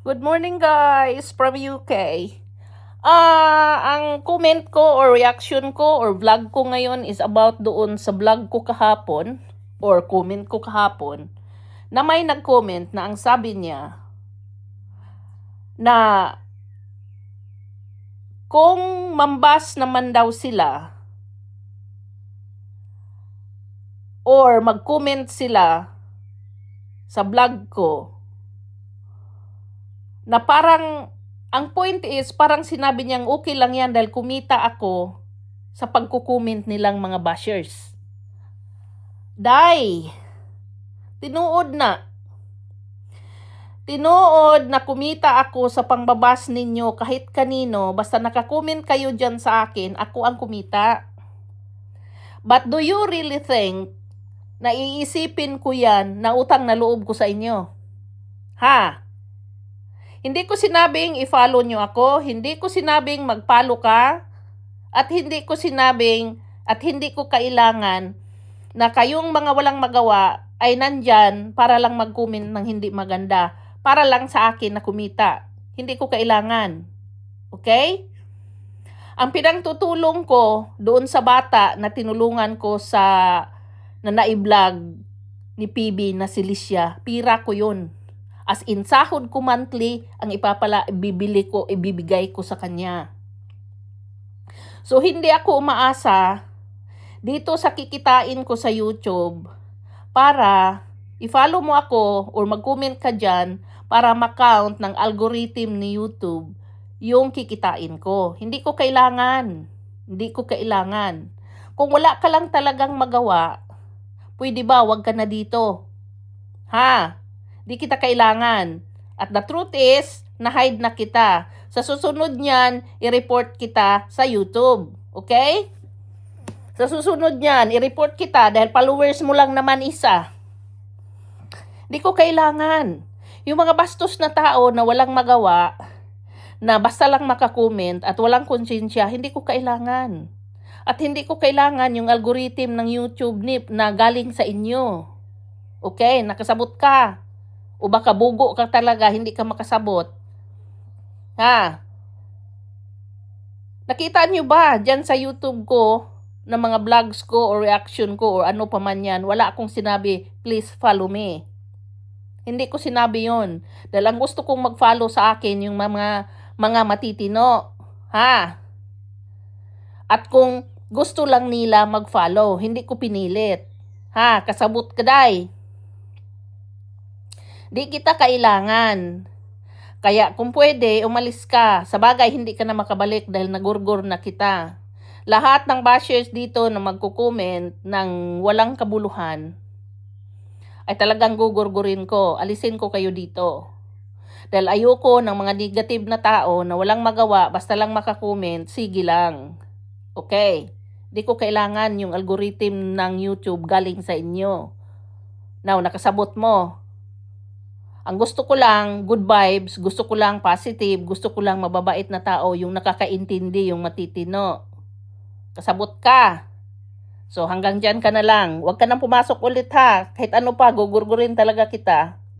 Good morning guys from UK. Ang comment ko or reaction ko or vlog ko ngayon is about doon sa vlog ko kahapon or comment ko kahapon na may nag-comment na ang sabi niya na kung mambas naman daw sila or mag-comment sila sa vlog ko na parang ang point is parang sinabi niyang okay lang yan dahil kumita ako sa pagkukomment nilang mga bashers. Day, tinuod na. Tinuod na kumita ako sa pangbabas ninyo kahit kanino, basta nakakomment kayo dyan sa akin, ako ang kumita. But do you really think na iisipin ko yan na utang na loob ko sa inyo? Ha? Hindi ko sinabing i-follow nyo ako, hindi ko sinabing mag-follow ka, at hindi ko sinabing at hindi ko kailangan na kayong mga walang magawa ay nandyan para lang mag-comment ng hindi maganda, para lang sa akin na kumita. Hindi ko kailangan. Okay? Ang pinagtutulong ko doon sa bata na tinulungan ko sa na nai-vlog ni PB na si Licia, pira ko yun. As in, sahod ko monthly ang ibibigay ko sa kanya. So, hindi ako umaasa dito sa kikitain ko sa YouTube para i-follow mo ako or mag-comment ka dyan para ma-count ng algorithm ni YouTube yung kikitain ko. Hindi ko kailangan. Hindi ko kailangan. Kung wala ka lang talagang magawa, pwede ba wag ka na dito? Ha? Di kita kailangan. At the truth is, na-hide na kita. Sa susunod niyan, i-report kita sa YouTube. Okay? Sa susunod niyan, i-report kita dahil followers mo lang naman isa. Di ko kailangan. Yung mga bastos na tao na walang magawa, na basta lang makakomment at walang konsensya, hindi ko kailangan. At hindi ko kailangan yung algorithm ng YouTube na galing sa inyo. Okay? Nakasabot ka. O baka bugo ka talaga, hindi ka makasabot. Ha? Nakita nyo ba dyan sa YouTube ko, na mga vlogs ko or reaction ko or ano pa man yan, wala akong sinabi, please follow me. Hindi ko sinabi yon. Dahil ang gusto kong mag-follow sa akin yung mga matitino. Ha? At kung gusto lang nila mag-follow, hindi ko pinilit. Ha? Kasabot ka day. Di kita kailangan. Kaya kung pwede, umalis ka. Sa bagay, hindi ka na makabalik dahil nagurgur na kita. Lahat ng bashers dito na magko-comment ng walang kabuluhan, ay talagang gugurgurin ko. Alisin ko kayo dito. Dahil ayoko ng mga negative na tao na walang magawa, basta lang makakomment, sige lang. Okay? Di ko kailangan yung algorithm ng YouTube galing sa inyo. Now, nakasabot mo. Ang gusto ko lang, good vibes, gusto ko lang positive, gusto ko lang mababait na tao, yung nakakaintindi, yung matitino. Kasabot ka. So hanggang dyan ka na lang. Huwag ka nang pumasok ulit ha. Kahit ano pa, gugurgurin talaga kita.